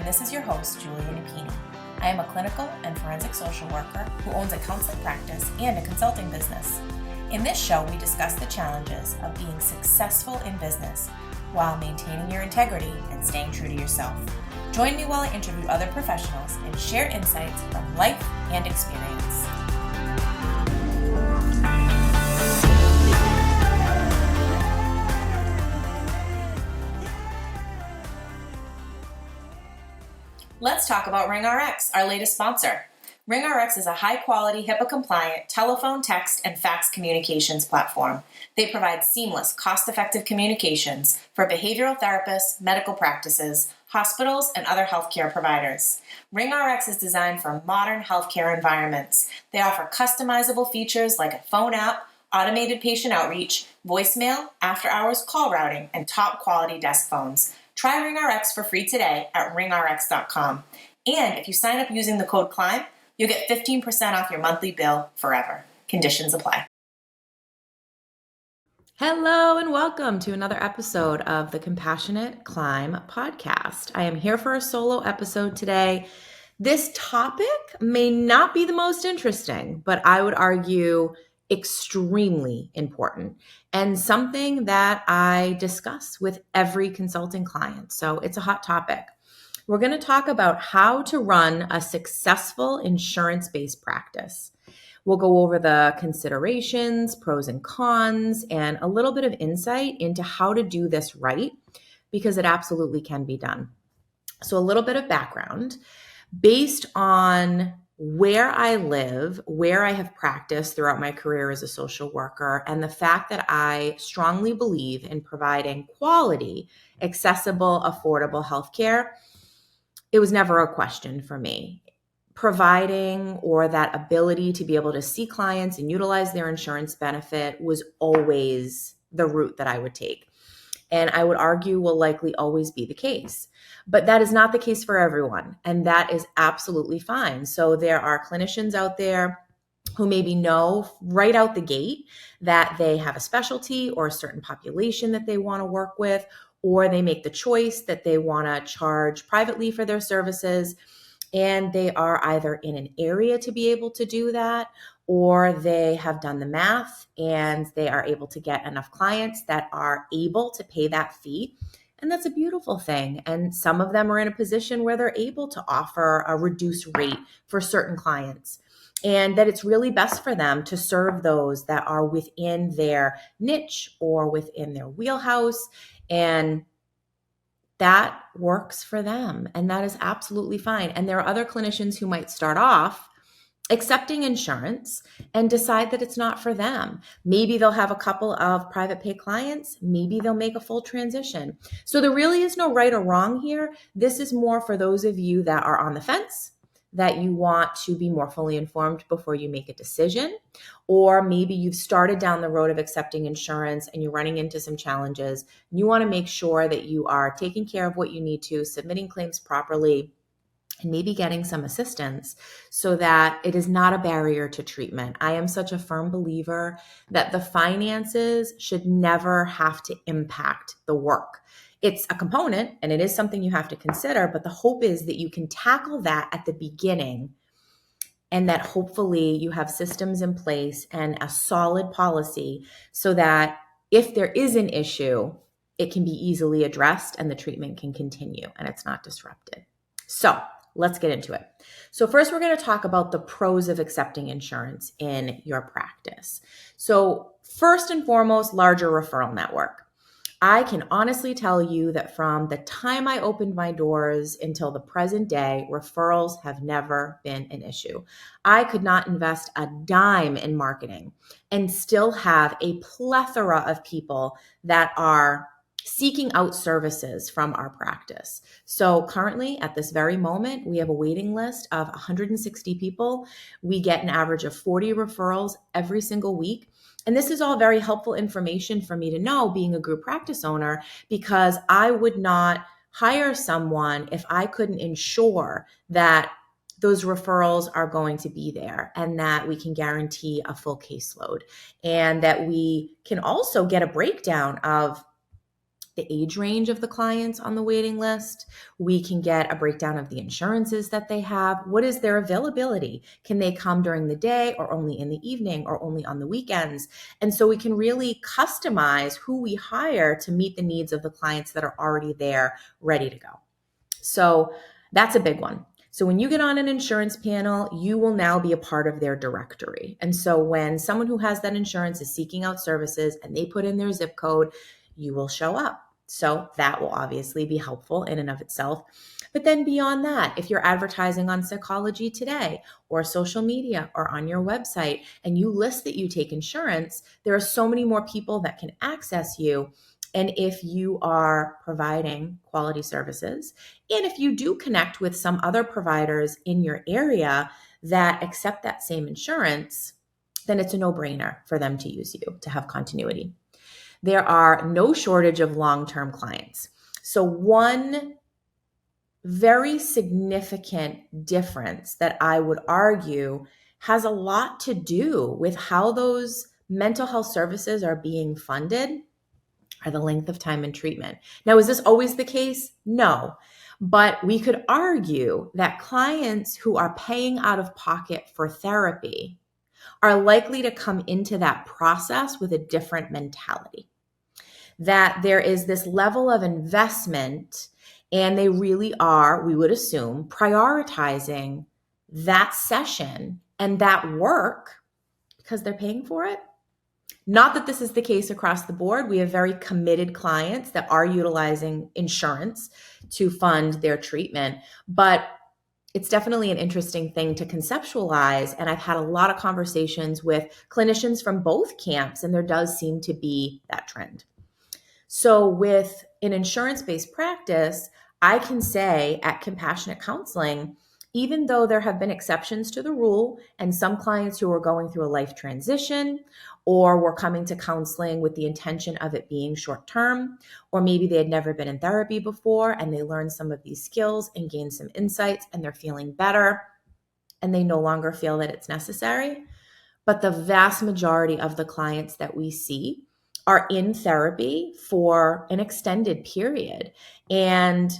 this is your host, Julia Nepini. I am a clinical and forensic social worker who owns a counseling practice and a consulting business. In this show, we discuss the challenges of being successful in business while maintaining your integrity and staying true to yourself. Join me while I interview other professionals and share insights from life and experience. Let's talk about RingRx, our latest sponsor. RingRx is a high-quality, HIPAA-compliant telephone, text, and fax communications platform. They provide seamless, cost-effective communications for behavioral therapists, medical practices, hospitals, and other healthcare providers. RingRx is designed for modern healthcare environments. They offer customizable features like a phone app, automated patient outreach, voicemail, after-hours call routing, and top-quality desk phones. Try RingRx for free today at ringrx.com. And if you sign up using the code CLIMB, you'll get 15% off your monthly bill forever. Conditions apply. Hello and welcome to another episode of the Compassionate Climb podcast. I am here for a solo episode today. This topic may not be the most interesting, but I would argue extremely important and something that I discuss with every consulting client. So it's a hot topic. We're going to talk about how to run a successful insurance-based practice. We'll go over the considerations, pros and cons, and a little bit of insight into how to do this right, because it absolutely can be done. So a little bit of background. Based on where I live, where I have practiced throughout my career as a social worker, and the fact that I strongly believe in providing quality, accessible, affordable healthcare, it was never a question for me. Providing or that ability to be able to see clients and utilize their insurance benefit was always the route that I would take. And I would argue will likely always be the case. But that is not the case for everyone, and that is absolutely fine. So there are clinicians out there who maybe know right out the gate that they have a specialty or a certain population that they want to work with, or they make the choice that they want to charge privately for their services, and they are either in an area to be able to do that, or they have done the math and they are able to get enough clients that are able to pay that fee. And that's a beautiful thing. And some of them are in a position where they're able to offer a reduced rate for certain clients, and that it's really best for them to serve those that are within their niche or within their wheelhouse. And that works for them. And that is absolutely fine. And there are other clinicians who might start off accepting insurance and decide that it's not for them. Maybe they'll have a couple of private pay clients. Maybe they'll make a full transition. So there really is no right or wrong here. This is more for those of you that are on the fence, that you want to be more fully informed before you make a decision. Or maybe you've started down the road of accepting insurance and you're running into some challenges. You want to make sure that you are taking care of what you need to, submitting claims properly, and maybe getting some assistance so that it is not a barrier to treatment. I am such a firm believer that the finances should never have to impact the work. It's a component and it is something you have to consider, but the hope is that you can tackle that at the beginning, and that hopefully you have systems in place and a solid policy so that if there is an issue, it can be easily addressed and the treatment can continue and it's not disrupted. So let's get into it. So first, we're going to talk about the pros of accepting insurance in your practice. So first and foremost, larger referral network. I can honestly tell you that from the time I opened my doors until the present day, referrals have never been an issue. I could not invest a dime in marketing and still have a plethora of people that are seeking out services from our practice. So currently at this very moment, we have a waiting list of 160 people. We get an average of 40 referrals every single week. And this is all very helpful information for me to know being a group practice owner, because I would not hire someone if I couldn't ensure that those referrals are going to be there and that we can guarantee a full caseload, and that we can also get a breakdown of the age range of the clients on the waiting list. We can get a breakdown of the insurances that they have. What is their availability? Can they come during the day or only in the evening or only on the weekends? And so we can really customize who we hire to meet the needs of the clients that are already there, ready to go. So that's a big one. So when you get on an insurance panel, you will now be a part of their directory. And so when someone who has that insurance is seeking out services and they put in their zip code, you will show up. So that will obviously be helpful in and of itself. But then beyond that, if you're advertising on Psychology Today or social media or on your website and you list that you take insurance, there are so many more people that can access you. And if you are providing quality services, and if you do connect with some other providers in your area that accept that same insurance, then it's a no-brainer for them to use you to have continuity. There are no shortage of long-term clients. So one very significant difference that I would argue has a lot to do with how those mental health services are being funded are the length of time in treatment. Now, is this always the case? No. But we could argue that clients who are paying out of pocket for therapy are likely to come into that process with a different mentality. That there is this level of investment, and they really are, we would assume, prioritizing that session and that work because they're paying for it. Not that this is the case across the board. We have very committed clients that are utilizing insurance to fund their treatment, but it's definitely an interesting thing to conceptualize. And I've had a lot of conversations with clinicians from both camps, and there does seem to be that trend. So with an insurance-based practice, I can say at Compassionate Counseling, even though there have been exceptions to the rule and some clients who are going through a life transition or were coming to counseling with the intention of it being short-term, or maybe they had never been in therapy before and they learned some of these skills and gained some insights and they're feeling better and they no longer feel that it's necessary. But the vast majority of the clients that we see are in therapy for an extended period. And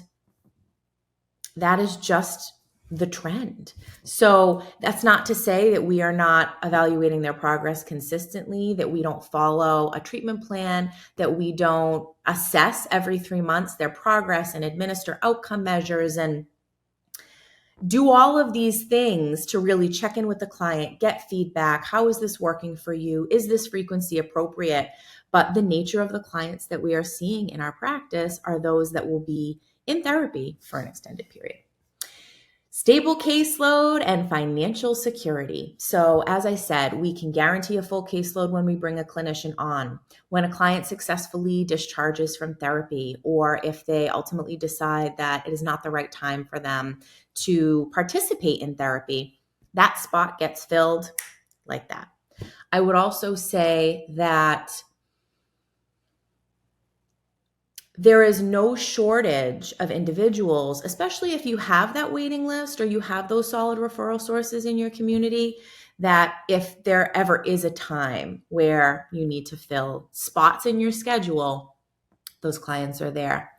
that is just the trend. So that's not to say that we are not evaluating their progress consistently, that we don't follow a treatment plan, that we don't assess every 3 months their progress and administer outcome measures and do all of these things to really check in with the client, get feedback. How is this working for you? Is this frequency appropriate? But the nature of the clients that we are seeing in our practice are those that will be in therapy for an extended period. Stable caseload and financial security. So as I said, we can guarantee a full caseload when we bring a clinician on. When a client successfully discharges from therapy, or if they ultimately decide that it is not the right time for them to participate in therapy, that spot gets filled like that. I would also say that there is no shortage of individuals, especially if you have that waiting list or you have those solid referral sources in your community, that if there ever is a time where you need to fill spots in your schedule, those clients are there.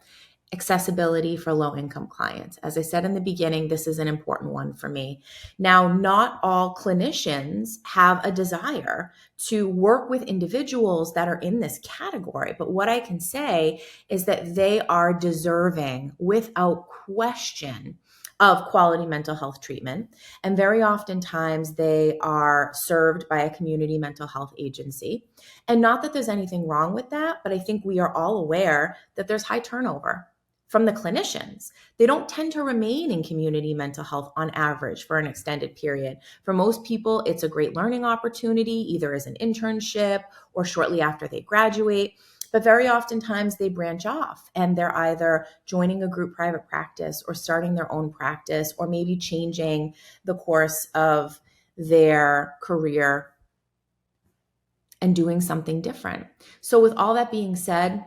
Accessibility for low-income clients. As I said in the beginning, this is an important one for me. Now, not all clinicians have a desire to work with individuals that are in this category, but what I can say is that they are deserving, without question, of quality mental health treatment. And very oftentimes they are served by a community mental health agency. And not that there's anything wrong with that, but I think we are all aware that there's high turnover from the clinicians. They don't tend to remain in community mental health on average for an extended period. For most people, it's a great learning opportunity, either as an internship or shortly after they graduate. But very oftentimes they branch off and they're either joining a group private practice or starting their own practice, or maybe changing the course of their career and doing something different. So with all that being said,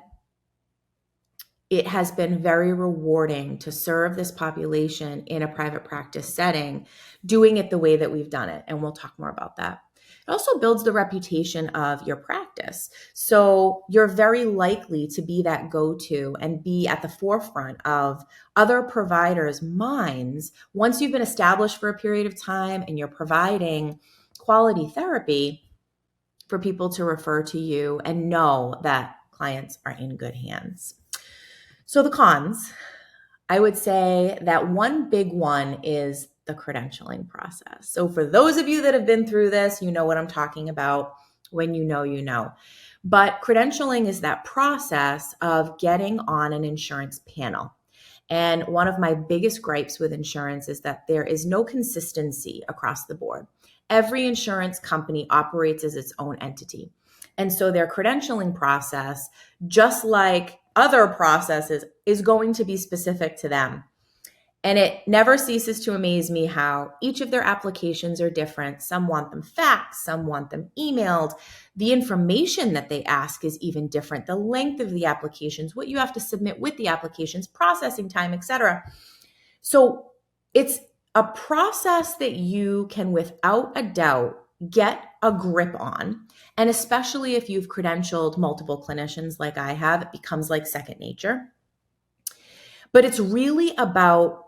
it has been very rewarding to serve this population in a private practice setting, doing it the way that we've done it. And we'll talk more about that. It also builds the reputation of your practice. So you're very likely to be that go-to and be at the forefront of other providers' minds once you've been established for a period of time and you're providing quality therapy for people to refer to you and know that clients are in good hands. So the cons, I would say that one big one is the credentialing process. So for those of you that have been through this, you know what I'm talking about. When you know, you know. But credentialing is that process of getting on an insurance panel. And one of my biggest gripes with insurance is that there is no consistency across the board. Every insurance company operates as its own entity. And so their credentialing process, just like other processes, is going to be specific to them. And it never ceases to amaze me how each of their applications are different. Some want them faxed, some want them emailed. The information that they ask is even different. The length of the applications, what you have to submit with the applications, processing time, etc. So it's a process that you can, without a doubt, get a grip on. And especially if you've credentialed multiple clinicians like I have, it becomes like second nature. But it's really about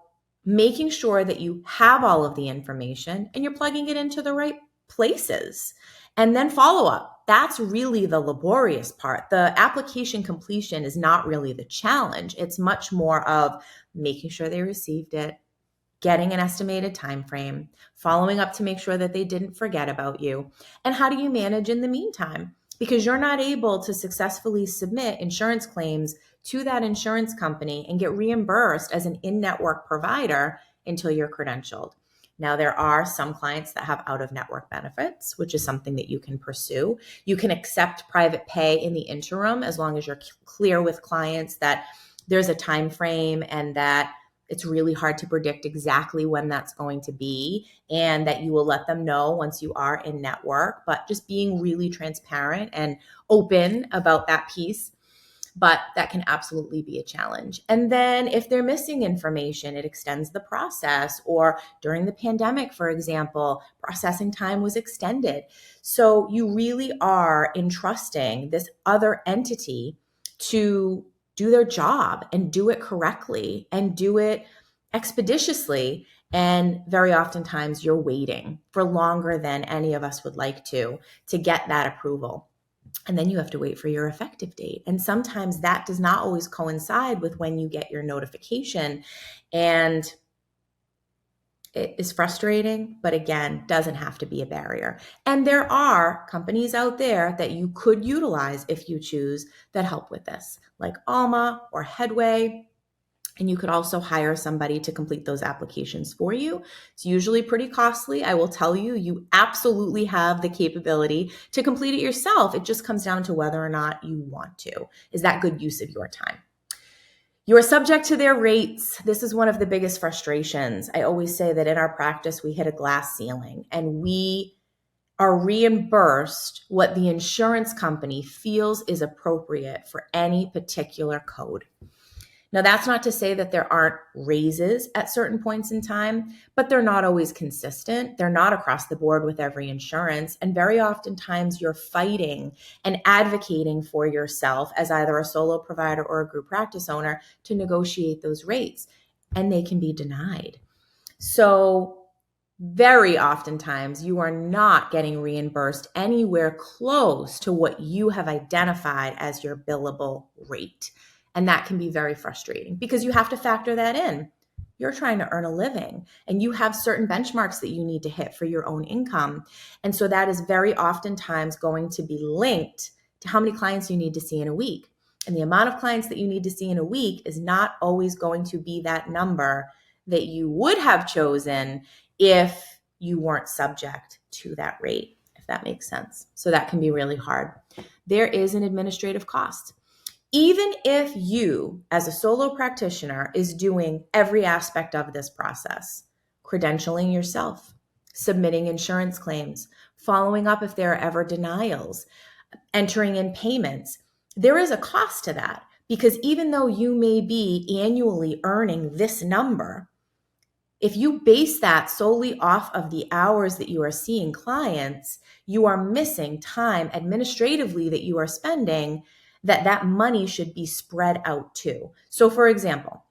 making sure that you have all of the information and you're plugging it into the right places. And then follow up. That's really the laborious part. The application completion is not really the challenge. It's much more of making sure they received it, getting an estimated time frame, following up to make sure that they didn't forget about you. And how do you manage in the meantime? Because you're not able to successfully submit insurance claims to that insurance company and get reimbursed as an in-network provider until you're credentialed. Now, there are some clients that have out-of-network benefits, which is something that you can pursue. You can accept private pay in the interim as long as you're clear with clients that there's a time frame and that it's really hard to predict exactly when that's going to be, and that you will let them know once you are in network, but just being really transparent and open about that piece. But that can absolutely be a challenge. And then if they're missing information, it extends the process. Or during the pandemic, for example, processing time was extended. So you really are entrusting this other entity to do their job and do it correctly and do it expeditiously. And very oftentimes you're waiting for longer than any of us would like to get that approval. And then you have to wait for your effective date. And sometimes that does not always coincide with when you get your notification. And it is frustrating, but again, doesn't have to be a barrier. And there are companies out there that you could utilize if you choose that help with this, like Alma or Headway. And you could also hire somebody to complete those applications for you. It's usually pretty costly. I will tell you, you absolutely have the capability to complete it yourself. It just comes down to whether or not you want to. Is that good use of your time? You are subject to their rates. This is one of the biggest frustrations. I always say that in our practice, we hit a glass ceiling and we are reimbursed what the insurance company feels is appropriate for any particular code. Now, that's not to say that there aren't raises at certain points in time, but they're not always consistent. They're not across the board with every insurance. And very oftentimes you're fighting and advocating for yourself as either a solo provider or a group practice owner to negotiate those rates, and they can be denied. So very oftentimes you are not getting reimbursed anywhere close to what you have identified as your billable rate. And that can be very frustrating because you have to factor that in. You're trying to earn a living and you have certain benchmarks that you need to hit for your own income. And so that is very oftentimes going to be linked to how many clients you need to see in a week. And the amount of clients that you need to see in a week is not always going to be that number that you would have chosen if you weren't subject to that rate, if that makes sense. So that can be really hard. There is an administrative cost. Even if you, as a solo practitioner, is doing every aspect of this process, credentialing yourself, submitting insurance claims, following up if there are ever denials, entering in payments, there is a cost to that. Because even though you may be annually earning this number, if you base that solely off of the hours that you are seeing clients, you are missing time administratively that you are spending that money should be spread out to. So for example,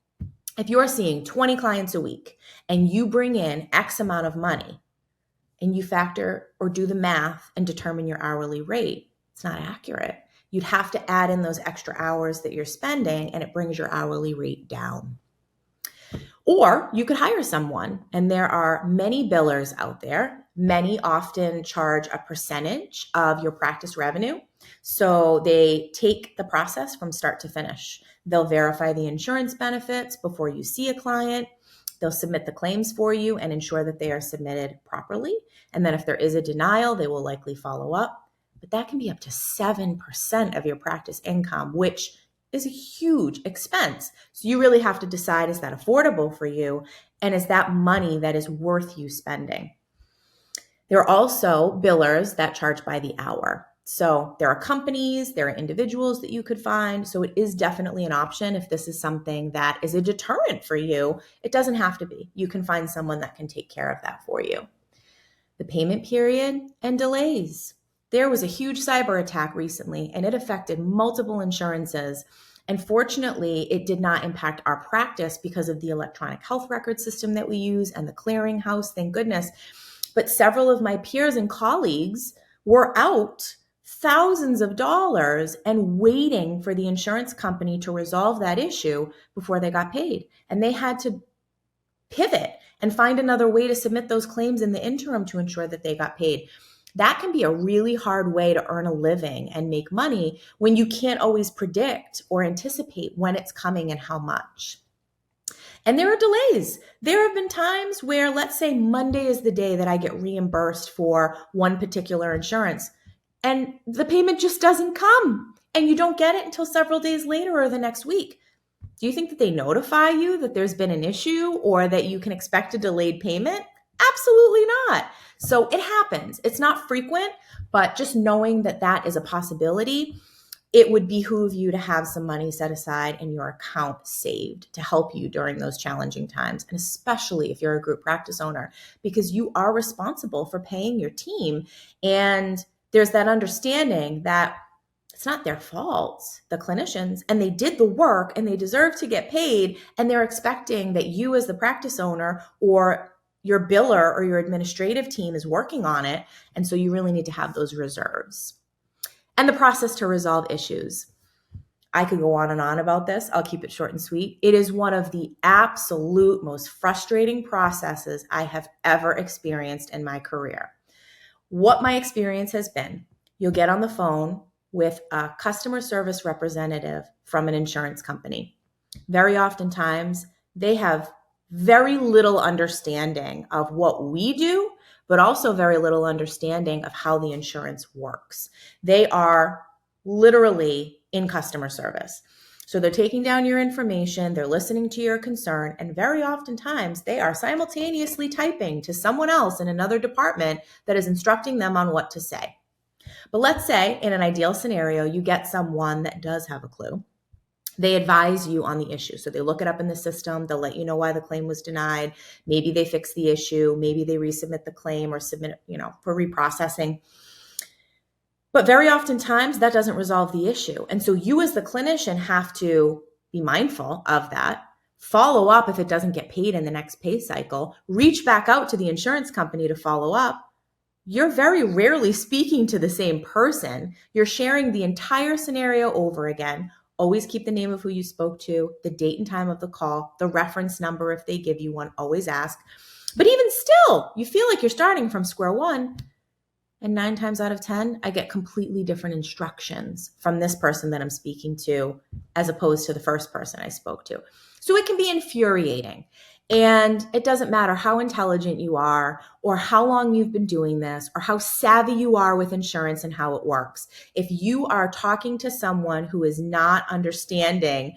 if you're seeing 20 clients a week and you bring in X amount of money and you factor or do the math and determine your hourly rate, it's not accurate. You'd have to add in those extra hours that you're spending and it brings your hourly rate down. Or you could hire someone, and there are many billers out there. Many often charge a percentage of your practice revenue. So they take the process from start to finish. They'll verify the insurance benefits before you see a client. They'll submit the claims for you and ensure that they are submitted properly. And then if there is a denial, they will likely follow up. But that can be up to 7% of your practice income, which is a huge expense. So you really have to decide, is that affordable for you? And is that money that is worth you spending? There are also billers that charge by the hour. So there are companies, there are individuals that you could find. So it is definitely an option if this is something that is a deterrent for you. It doesn't have to be. You can find someone that can take care of that for you. The payment period and delays. There was a huge cyber attack recently, and it affected multiple insurances. And fortunately, it did not impact our practice because of the electronic health record system that we use and the clearinghouse, thank goodness. But several of my peers and colleagues were out thousands of dollars and waiting for the insurance company to resolve that issue before they got paid. And they had to pivot and find another way to submit those claims in the interim to ensure that they got paid. That can be a really hard way to earn a living and make money when you can't always predict or anticipate when it's coming and how much. And there are delays. There have been times where, let's say Monday is the day that I get reimbursed for one particular insurance, and the payment just doesn't come, and you don't get it until several days later or the next week. Do you think that they notify you that there's been an issue or that you can expect a delayed payment? Absolutely not. So it happens. It's not frequent, but just knowing that that is a possibility, it would behoove you to have some money set aside in your account saved to help you during those challenging times. And especially if you're a group practice owner, because you are responsible for paying your team. And there's that understanding that it's not their fault, the clinicians, and they did the work and they deserve to get paid. And they're expecting that you as the practice owner or your biller or your administrative team is working on it. And so you really need to have those reserves. And the process to resolve issues. I could go on and on about this. I'll keep it short and sweet. It is one of the absolute most frustrating processes I have ever experienced in my career. What my experience has been, you'll get on the phone with a customer service representative from an insurance company. Very oftentimes, they have very little understanding of what we do, but also very little understanding of how the insurance works. They are literally in customer service. So they're taking down your information, they're listening to your concern, and very oftentimes they are simultaneously typing to someone else in another department that is instructing them on what to say. But let's say in an ideal scenario, you get someone that does have a clue. They advise you on the issue. So they look it up in the system. They'll let you know why the claim was denied. Maybe they fix the issue. Maybe they resubmit the claim or submit it, for reprocessing. But very oftentimes that doesn't resolve the issue. And so you as the clinician have to be mindful of that, follow up if it doesn't get paid in the next pay cycle, reach back out to the insurance company to follow up. You're very rarely speaking to the same person. You're sharing the entire scenario over again. Always keep the name of who you spoke to, the date and time of the call, the reference number if they give you one, always ask. But even still, you feel like you're starting from square one. And 9 times out of 10, I get completely different instructions from this person that I'm speaking to as opposed to the first person I spoke to. So it can be infuriating. And it doesn't matter how intelligent you are or how long you've been doing this or how savvy you are with insurance and how it works. If you are talking to someone who is not understanding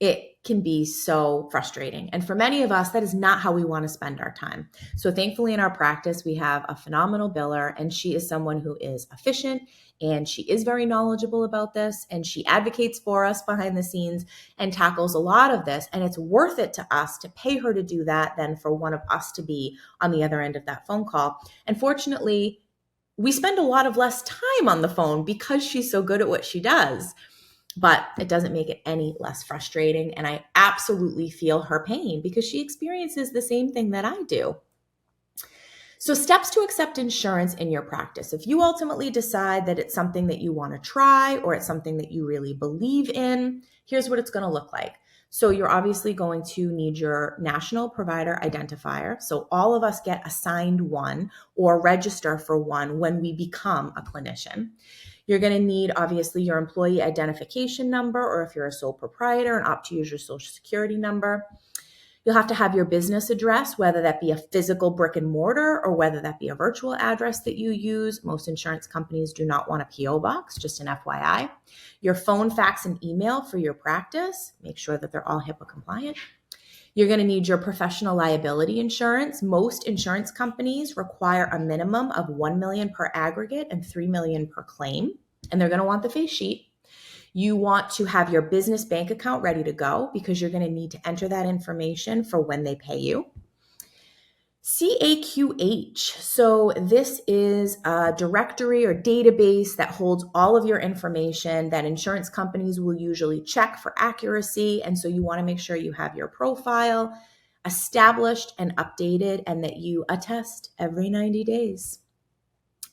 it, can be so frustrating. And for many of us, that is not how we want to spend our time. So thankfully in our practice, we have a phenomenal biller, and she is someone who is efficient, and she is very knowledgeable about this, and she advocates for us behind the scenes and tackles a lot of this. And it's worth it to us to pay her to do that than for one of us to be on the other end of that phone call. And fortunately, we spend a lot of less time on the phone because she's so good at what she does. But it doesn't make it any less frustrating. And I absolutely feel her pain because she experiences the same thing that I do. So steps to accept insurance in your practice. If you ultimately decide that it's something that you want to try or it's something that you really believe in, here's what it's going to look like. So you're obviously going to need your national provider identifier. So all of us get assigned one or register for one when we become a clinician. You're going to need, obviously, your employee identification number, or if you're a sole proprietor and opt to use your social security number. You'll have to have your business address, whether that be a physical brick and mortar or whether that be a virtual address that you use. Most insurance companies do not want a PO box, just an FYI. Your phone, fax, and email for your practice. Make sure that they're all HIPAA compliant. You're going to need your professional liability insurance. Most insurance companies require a minimum of $1 million per aggregate and $3 million per claim, and they're going to want the face sheet. You want to have your business bank account ready to go because you're going to need to enter that information for when they pay you. CAQH. So this is a directory or database that holds all of your information that insurance companies will usually check for accuracy. And so you want to make sure you have your profile established and updated and that you attest every 90 days.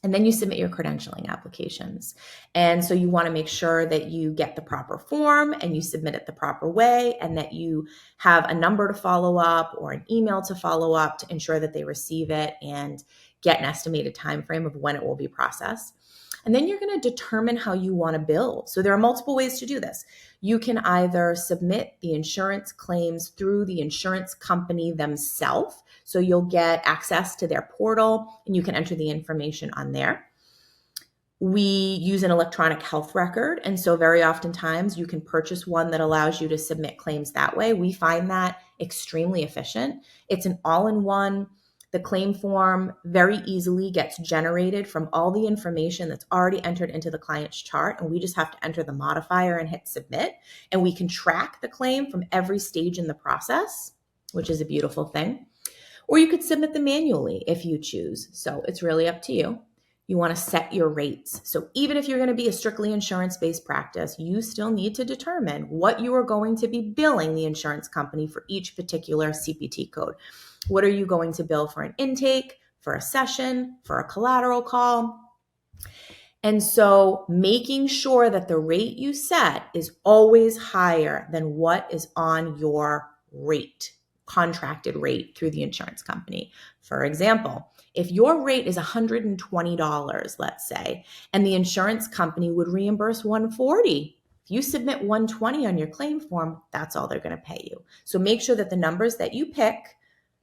And then you submit your credentialing applications. And so you want to make sure that you get the proper form and you submit it the proper way and that you have a number to follow up or an email to follow up to ensure that they receive it and get an estimated time frame of when it will be processed. And then you're going to determine how you want to bill. So there are multiple ways to do this. You can either submit the insurance claims through the insurance company themselves. So you'll get access to their portal and you can enter the information on there. We use an electronic health record. And so very oftentimes you can purchase one that allows you to submit claims that way. We find that extremely efficient. It's an all-in-one. The claim form very easily gets generated from all the information that's already entered into the client's chart, and we just have to enter the modifier and hit submit, and we can track the claim from every stage in the process, which is a beautiful thing. Or you could submit them manually if you choose. So it's really up to you. You want to set your rates. So even if you're going to be a strictly insurance-based practice, you still need to determine what you are going to be billing the insurance company for each particular CPT code. What are you going to bill for an intake, for a session, for a collateral call? And so making sure that the rate you set is always higher than what is on your rate, contracted rate through the insurance company. For example, if your rate is $120, let's say, and the insurance company would reimburse $140, if you submit $120 on your claim form, that's all they're going to pay you. So make sure that the numbers that you pick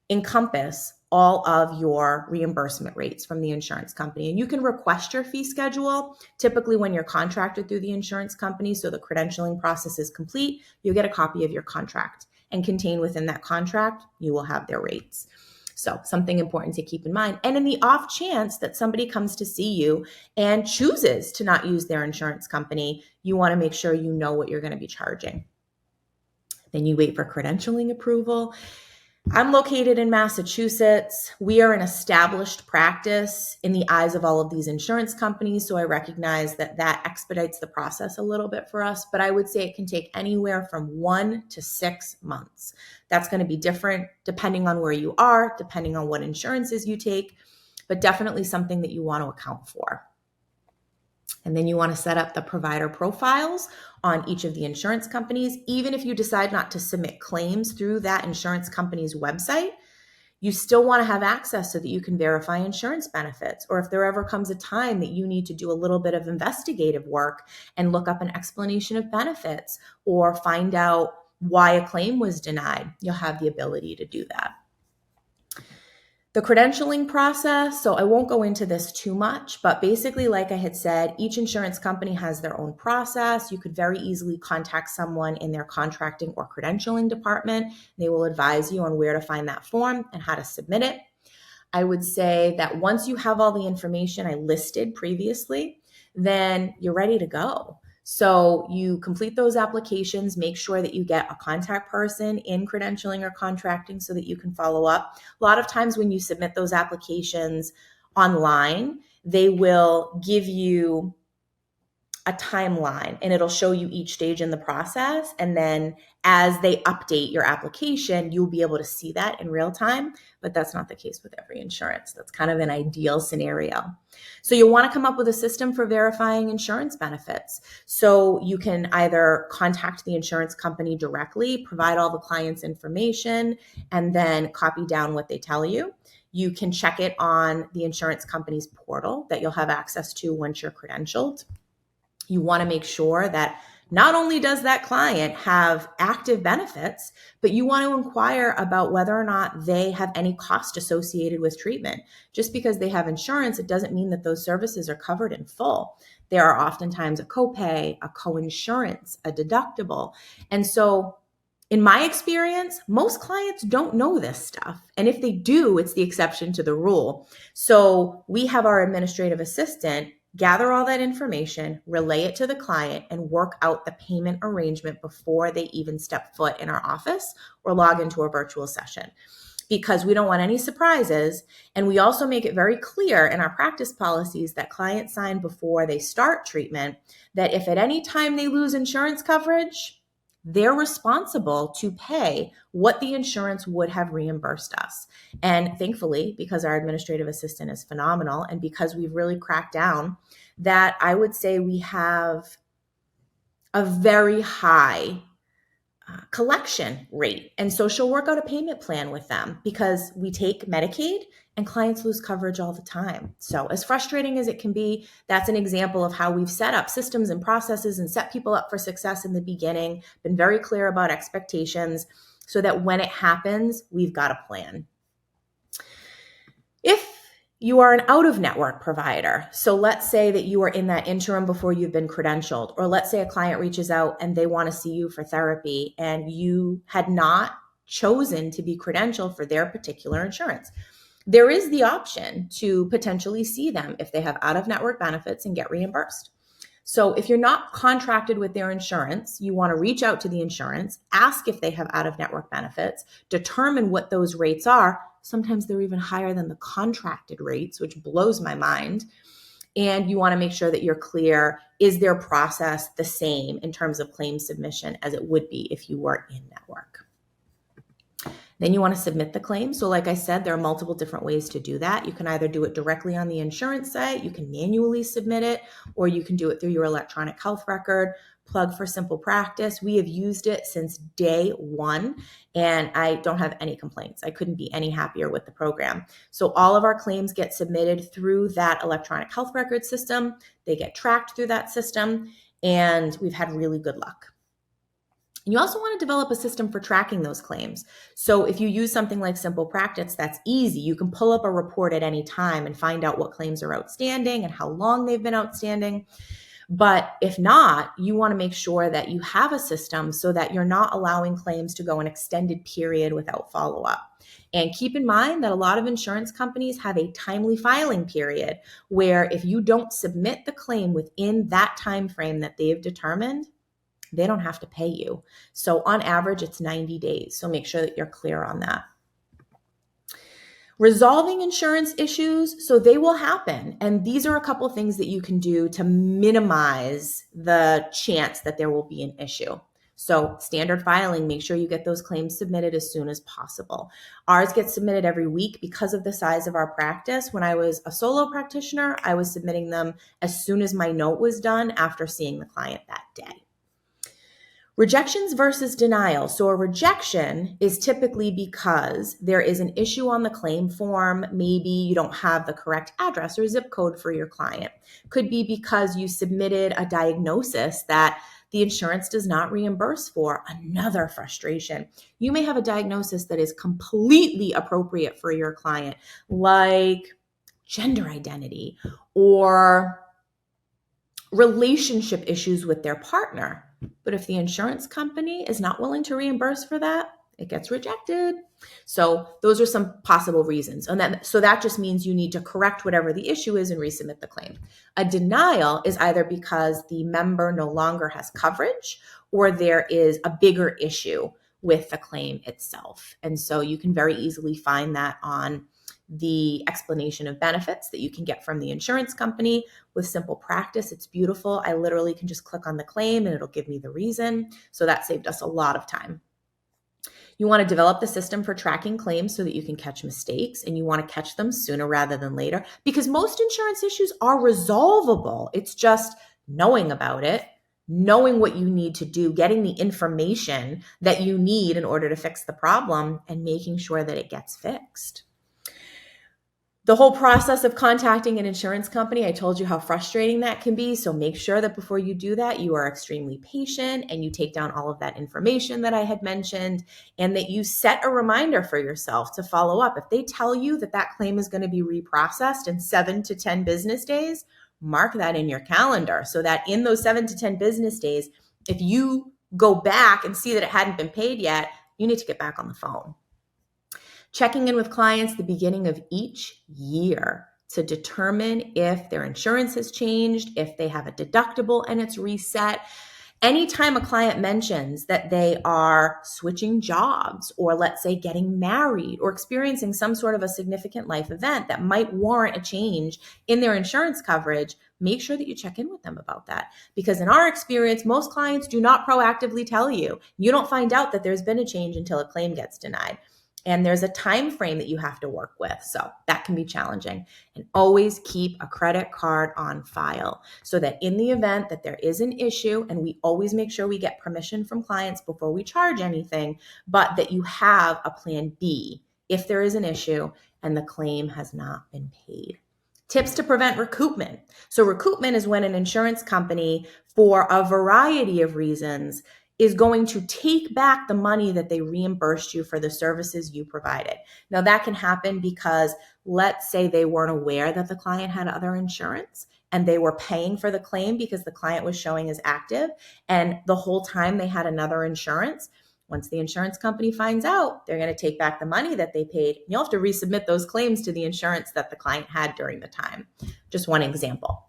encompass all of your reimbursement rates from the insurance company. And you can request your fee schedule. Typically when you're contracted through the insurance company, so the credentialing process is complete, you'll get a copy of your contract. And contained within that contract, you will have their rates. So something important to keep in mind. And in the off chance that somebody comes to see you and chooses to not use their insurance company, you want to make sure you know what you're going to be charging. Then you wait for credentialing approval. I'm located in Massachusetts. We are an established practice in the eyes of all of these insurance companies, so I recognize that that expedites the process a little bit for us, but I would say it can take anywhere from 1 to 6 months. That's going to be different depending on where you are, depending on what insurances you take, but definitely something that you want to account for. And then you want to set up the provider profiles on each of the insurance companies. Even if you decide not to submit claims through that insurance company's website, you still want to have access so that you can verify insurance benefits. Or if there ever comes a time that you need to do a little bit of investigative work and look up an explanation of benefits or find out why a claim was denied, you'll have the ability to do that. The credentialing process, so I won't go into this too much, but basically, like I had said, each insurance company has their own process. You could very easily contact someone in their contracting or credentialing department. They will advise you on where to find that form and how to submit it. I would say that once you have all the information I listed previously, then you're ready to go. So you complete those applications, make sure that you get a contact person in credentialing or contracting so that you can follow up. A lot of times when you submit those applications online, they will give you a timeline and it'll show you each stage in the process. And then as they update your application, you'll be able to see that in real time, but that's not the case with every insurance. That's kind of an ideal scenario. So you'll want to come up with a system for verifying insurance benefits. So you can either contact the insurance company directly, provide all the client's information, and then copy down what they tell you. You can check it on the insurance company's portal that you'll have access to once you're credentialed. You want to make sure that not only does that client have active benefits, but you want to inquire about whether or not they have any cost associated with treatment. Just because they have insurance, it doesn't mean that those services are covered in full. There are oftentimes a copay, a coinsurance, a deductible. And so in my experience, most clients don't know this stuff. And if they do, it's the exception to the rule. So we have our administrative assistant gather all that information, relay it to the client, and work out the payment arrangement before they even step foot in our office or log into a virtual session. Because we don't want any surprises. And we also make it very clear in our practice policies that clients sign before they start treatment that if at any time they lose insurance coverage, they're responsible to pay what the insurance would have reimbursed us. And thankfully, because our administrative assistant is phenomenal and because we've really cracked down, that I would say we have a very high collection rate. And so she'll work out a payment plan with them because we take Medicaid and clients lose coverage all the time. So as frustrating as it can be, that's an example of how we've set up systems and processes and set people up for success in the beginning, been very clear about expectations so that when it happens, we've got a plan. If you are an out-of-network provider, so let's say that you are in that interim before you've been credentialed, or let's say a client reaches out and they want to see you for therapy and you had not chosen to be credentialed for their particular insurance. There is the option to potentially see them if they have out-of-network benefits and get reimbursed. So if you're not contracted with their insurance, you want to reach out to the insurance, ask if they have out-of-network benefits, determine what those rates are. Sometimes they're even higher than the contracted rates, which blows my mind. And you want to make sure that you're clear, is their process the same in terms of claim submission as it would be if you were in network? Then you want to submit the claim. So like I said, there are multiple different ways to do that. You can either do it directly on the insurance site, you can manually submit it, or you can do it through your electronic health record. Plug for Simple Practice. We have used it since day one, and I don't have any complaints. I couldn't be any happier with the program. So all of our claims get submitted through that electronic health record system. They get tracked through that system, and we've had really good luck. You also want to develop a system for tracking those claims. So if you use something like Simple Practice, that's easy. You can pull up a report at any time and find out what claims are outstanding and how long they've been outstanding. But if not, you want to make sure that you have a system so that you're not allowing claims to go an extended period without follow-up. And keep in mind that a lot of insurance companies have a timely filing period where if you don't submit the claim within that time frame that they've determined, they don't have to pay you. So on average, it's 90 days. So make sure that you're clear on that. Resolving insurance issues, so they will happen. And these are a couple of things that you can do to minimize the chance that there will be an issue. So standard filing, make sure you get those claims submitted as soon as possible. Ours gets submitted every week because of the size of our practice. When I was a solo practitioner, I was submitting them as soon as my note was done after seeing the client that day. Rejections versus denial. So a rejection is typically because there is an issue on the claim form. Maybe you don't have the correct address or zip code for your client. Could be because you submitted a diagnosis that the insurance does not reimburse for. Another frustration. You may have a diagnosis that is completely appropriate for your client, like gender identity or relationship issues with their partner. But if the insurance company is not willing to reimburse for that, it gets rejected. So those are some possible reasons. And that just means you need to correct whatever the issue is and resubmit the claim. A denial is either because the member no longer has coverage or there is a bigger issue with the claim itself. And so you can very easily find that on the explanation of benefits that you can get from the insurance company. With Simple Practice, it's beautiful. I literally can just click on the claim and it'll give me the reason. So that saved us a lot of time. You want to develop the system for tracking claims so that you can catch mistakes, and you want to catch them sooner rather than later, because most insurance issues are resolvable. It's just knowing about it, knowing what you need to do, getting the information that you need in order to fix the problem, and making sure that it gets fixed. The whole process of contacting an insurance company, I told you how frustrating that can be. So make sure that before you do that, you are extremely patient and you take down all of that information that I had mentioned, and that you set a reminder for yourself to follow up. If they tell you that that claim is going to be reprocessed in 7 to 10 business days, mark that in your calendar so that in those 7 to 10 business days, if you go back and see that it hadn't been paid yet, you need to get back on the phone. Checking in with clients the beginning of each year to determine if their insurance has changed, if they have a deductible and it's reset. Anytime a client mentions that they are switching jobs, or let's say getting married, or experiencing some sort of a significant life event that might warrant a change in their insurance coverage, make sure that you check in with them about that. Because in our experience, most clients do not proactively tell you. You don't find out that there's been a change until a claim gets denied. And there's a time frame that you have to work with. So that can be challenging. And always keep a credit card on file so that in the event that there is an issue, and we always make sure we get permission from clients before we charge anything, but that you have a plan B if there is an issue and the claim has not been paid. Tips to prevent recoupment. So recoupment is when an insurance company, for a variety of reasons, is going to take back the money that they reimbursed you for the services you provided. Now that can happen because let's say they weren't aware that the client had other insurance and they were paying for the claim because the client was showing as active, and the whole time they had another insurance. Once the insurance company finds out, they're going to take back the money that they paid. You'll have to resubmit those claims to the insurance that the client had during the time. Just one example.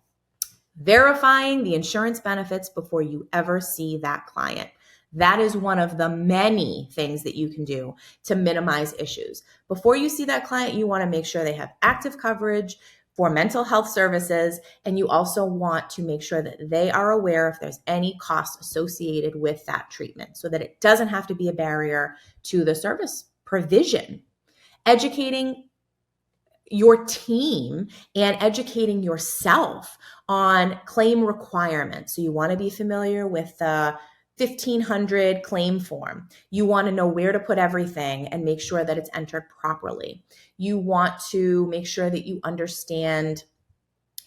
Verifying the insurance benefits before you ever see that client. That is one of the many things that you can do to minimize issues. Before you see that client, you want to make sure they have active coverage for mental health services, and you also want to make sure that they are aware if there's any cost associated with that treatment so that it doesn't have to be a barrier to the service provision. Educating your team and educating yourself on claim requirements. So you want to be familiar with the 1,500 claim form. You want to know where to put everything and make sure that it's entered properly. You want to make sure that you understand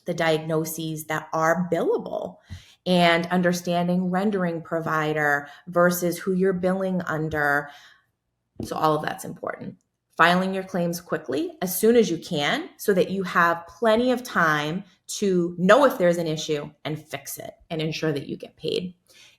the diagnoses that are billable and understanding rendering provider versus who you're billing under. So all of that's important. Filing your claims quickly as soon as you can so that you have plenty of time to know if there's an issue and fix it and ensure that you get paid.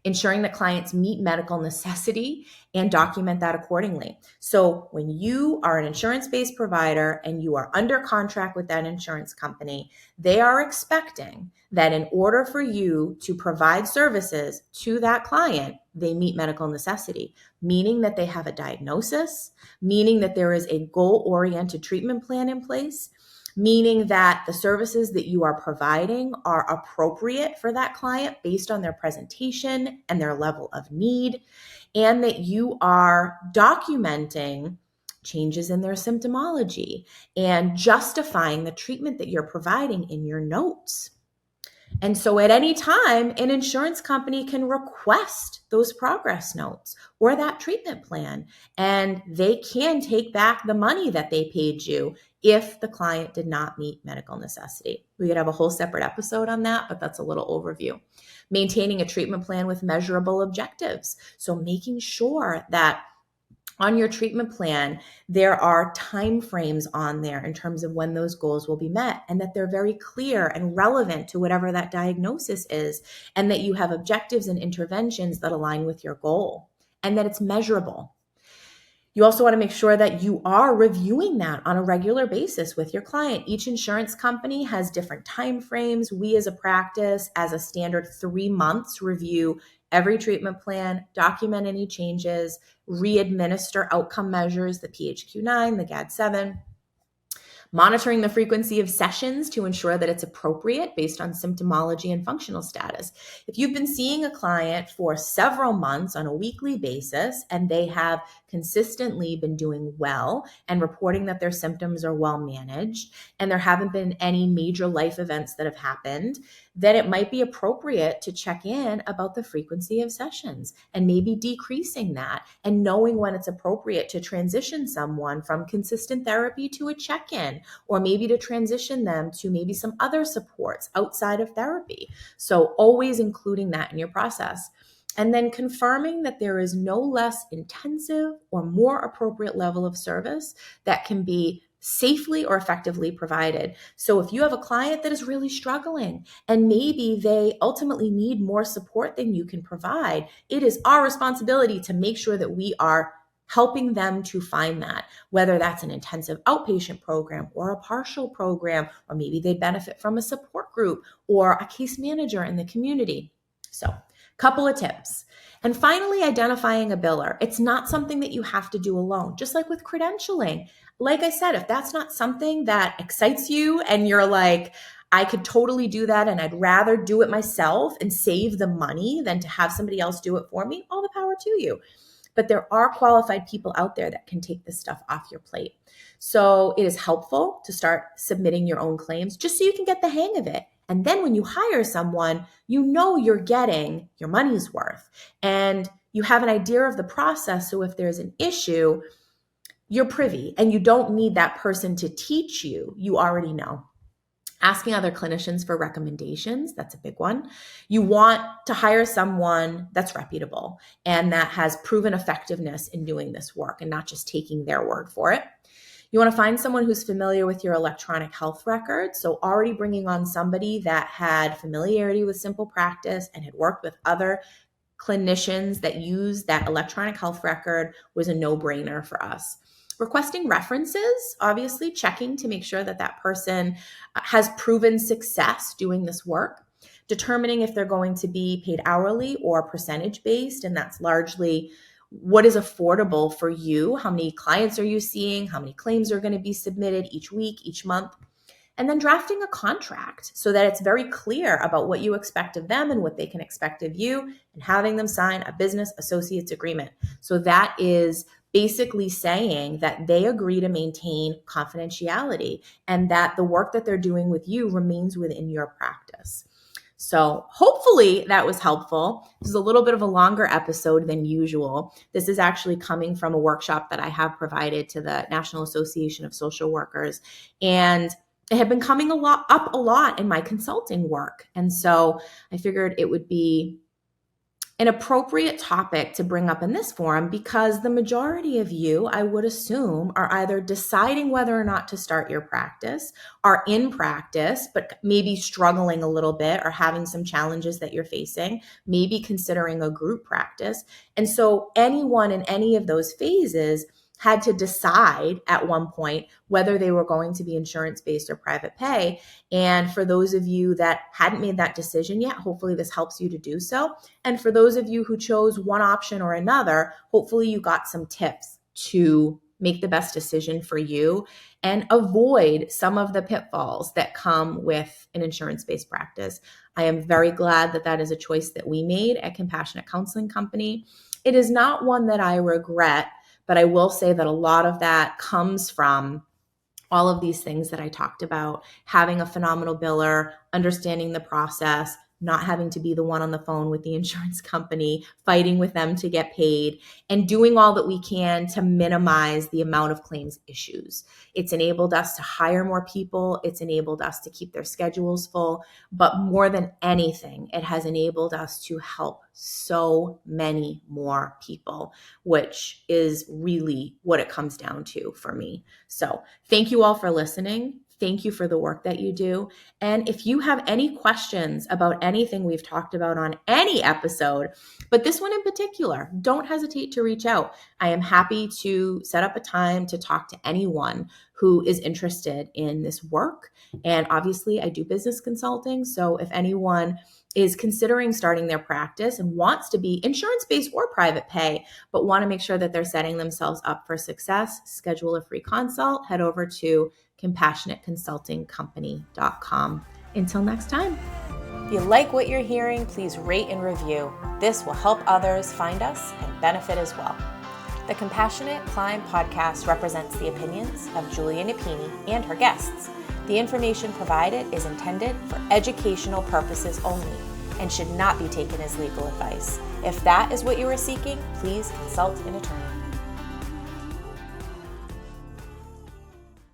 Ensuring that clients meet medical necessity and document that accordingly. So when you are an insurance-based provider and you are under contract with that insurance company, they are expecting that in order for you to provide services to that client, they meet medical necessity, meaning that they have a diagnosis, meaning that there is a goal-oriented treatment plan in place, meaning that the services that you are providing are appropriate for that client based on their presentation and their level of need, and that you are documenting changes in their symptomology and justifying the treatment that you're providing in your notes. And so at any time, an insurance company can request those progress notes or that treatment plan, and they can take back the money that they paid you if the client did not meet medical necessity. We could have a whole separate episode on that, but that's a little overview. Maintaining a treatment plan with measurable objectives. So making sure that on your treatment plan, there are time frames on there in terms of when those goals will be met, and that they're very clear and relevant to whatever that diagnosis is, and that you have objectives and interventions that align with your goal, and that it's measurable. You also want to make sure that you are reviewing that on a regular basis with your client. Each insurance company has different time frames. We as a practice, as a standard 3 months, review every treatment plan, document any changes, re-administer outcome measures, the PHQ-9, the GAD-7, monitoring the frequency of sessions to ensure that it's appropriate based on symptomology and functional status. If you've been seeing a client for several months on a weekly basis and they have consistently been doing well and reporting that their symptoms are well managed and there haven't been any major life events that have happened, then it might be appropriate to check in about the frequency of sessions and maybe decreasing that, and knowing when it's appropriate to transition someone from consistent therapy to a check-in, or maybe to transition them to maybe some other supports outside of therapy. So always including that in your process. And then confirming that there is no less intensive or more appropriate level of service that can be safely or effectively provided. So if you have a client that is really struggling and maybe they ultimately need more support than you can provide, it is our responsibility to make sure that we are helping them to find that, whether that's an intensive outpatient program or a partial program, or maybe they benefit from a support group or a case manager in the community. So, couple of tips. And finally, identifying a biller. It's not something that you have to do alone, just like with credentialing. Like I said, if that's not something that excites you and you're like, I could totally do that and I'd rather do it myself and save the money than to have somebody else do it for me, all the power to you. But there are qualified people out there that can take this stuff off your plate. So it is helpful to start submitting your own claims just so you can get the hang of it. And then when you hire someone, you know you're getting your money's worth and you have an idea of the process. So if there's an issue, you're privy and you don't need that person to teach you. You already know. Asking other clinicians for recommendations, that's a big one. You want to hire someone that's reputable and that has proven effectiveness in doing this work and not just taking their word for it. You want to find someone who's familiar with your electronic health record. So already bringing on somebody that had familiarity with Simple Practice and had worked with other clinicians that use that electronic health record was a no-brainer for us. Requesting references, obviously checking to make sure that that person has proven success doing this work. Determining if they're going to be paid hourly or percentage-based, and that's largely what is affordable for you. How many clients are you seeing? How many claims are going to be submitted each week, each month? And then drafting a contract so that it's very clear about what you expect of them and what they can expect of you, and having them sign a business associates agreement. So that is basically saying that they agree to maintain confidentiality and that the work that they're doing with you remains within your practice. So hopefully that was helpful. This is a little bit of a longer episode than usual. This is actually coming from a workshop that I have provided to the National Association of Social Workers. And it had been coming up a lot in my consulting work. And so I figured it would be an appropriate topic to bring up in this forum, because the majority of you, I would assume, are either deciding whether or not to start your practice, are in practice, but maybe struggling a little bit or having some challenges that you're facing, maybe considering a group practice. And so anyone in any of those phases had to decide at one point whether they were going to be insurance-based or private pay. And for those of you that hadn't made that decision yet, hopefully this helps you to do so. And for those of you who chose one option or another, hopefully you got some tips to make the best decision for you and avoid some of the pitfalls that come with an insurance-based practice. I am very glad that that is a choice that we made at Compassionate Counseling Company. It is not one that I regret, but I will say that a lot of that comes from all of these things that I talked about, having a phenomenal biller, understanding the process, not having to be the one on the phone with the insurance company, fighting with them to get paid, and doing all that we can to minimize the amount of claims issues. It's enabled us to hire more people. It's enabled us to keep their schedules full. But more than anything, it has enabled us to help so many more people, which is really what it comes down to for me. So thank you all for listening. Thank you for the work that you do. And if you have any questions about anything we've talked about on any episode, but this one in particular, don't hesitate to reach out. I am happy to set up a time to talk to anyone who is interested in this work. And obviously, I do business consulting. So if anyone is considering starting their practice and wants to be insurance-based or private pay, but want to make sure that they're setting themselves up for success, schedule a free consult, head over to compassionateconsultingcompany.com. Until next time. If you like what you're hearing, please rate and review. This will help others find us and benefit as well. The Compassionate Climb podcast represents the opinions of Julia Nepini and her guests. The information provided is intended for educational purposes only and should not be taken as legal advice. If that is what you are seeking, please consult an attorney.